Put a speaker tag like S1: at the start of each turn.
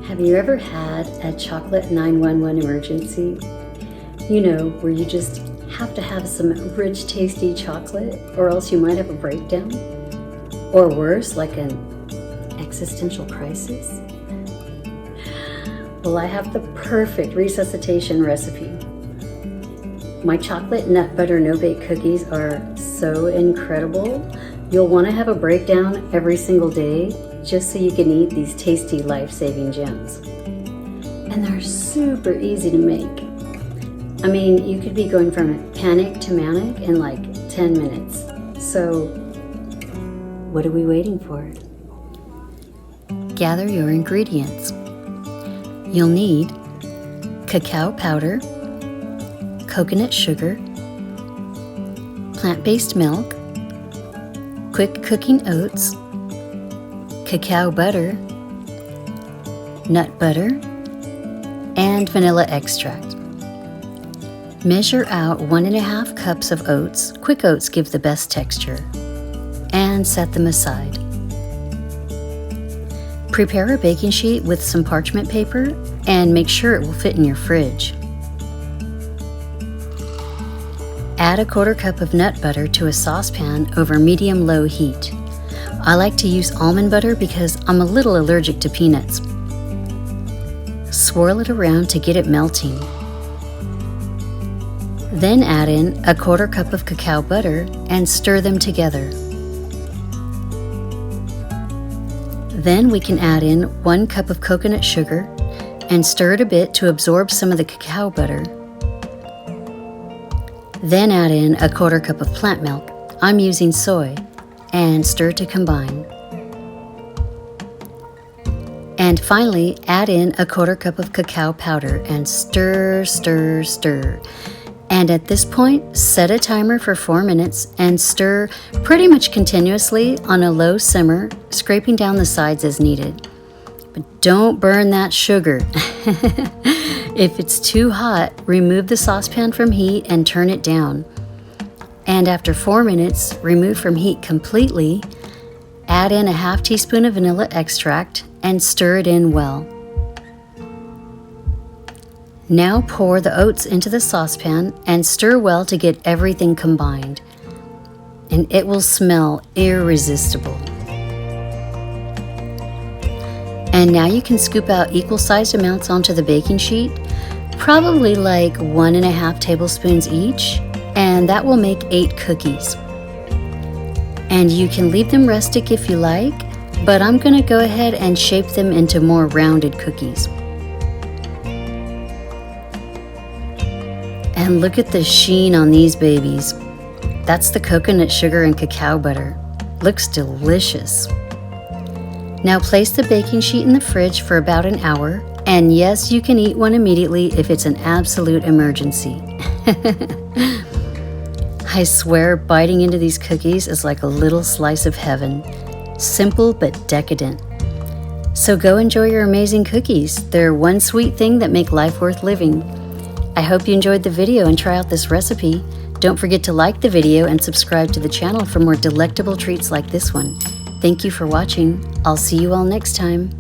S1: Have you ever had a chocolate 911 emergency? You know, where you just have to have some rich, tasty chocolate, or else you might have a breakdown? Or worse, like an existential crisis? Well, I have the perfect resuscitation recipe. My chocolate nut butter no-bake cookies are so incredible. You'll want to have a breakdown every single day just so you can eat these tasty life-saving gems. And they're super easy to make. I mean, you could be going from panic to manic in like 10 minutes. So, what are we waiting for? Gather your ingredients. You'll need cacao powder, coconut sugar, plant-based milk, quick cooking oats, cacao butter, nut butter, and vanilla extract. Measure out 1.5 cups of oats. Quick oats give the best texture. And set them aside. Prepare a baking sheet with some parchment paper and make sure it will fit in your fridge. Add 1/4 cup of nut butter to a saucepan over medium-low heat. I like to use almond butter because I'm a little allergic to peanuts. Swirl it around to get it melting. Then add in 1/4 cup of cacao butter and stir them together. Then we can add in 1 cup of coconut sugar and stir it a bit to absorb some of the cacao butter. Then add in 1/4 cup of plant milk. I'm using soy. And stir to combine. And finally, add in 1/4 cup of cacao powder and stir, stir, stir. And at this point, set a timer for 4 minutes and stir pretty much continuously on a low simmer, scraping down the sides as needed. But don't burn that sugar. If it's too hot, remove the saucepan from heat and turn it down. And after 4 minutes, remove from heat completely, add in 1/2 teaspoon of vanilla extract and stir it in well. Now pour the oats into the saucepan and stir well to get everything combined. And it will smell irresistible. And now you can scoop out equal-sized amounts onto the baking sheet, probably like 1.5 tablespoons each. And that will make 8 cookies. And you can leave them rustic if you like, but I'm going to go ahead and shape them into more rounded cookies. And look at the sheen on these babies. That's the coconut sugar and cacao butter. Looks delicious. Now place the baking sheet in the fridge for about an hour, and yes, you can eat one immediately if it's an absolute emergency. I swear, biting into these cookies is like a little slice of heaven. Simple but decadent. So go enjoy your amazing cookies. They're one sweet thing that make life worth living. I hope you enjoyed the video and try out this recipe. Don't forget to like the video and subscribe to the channel for more delectable treats like this one. Thank you for watching. I'll see you all next time.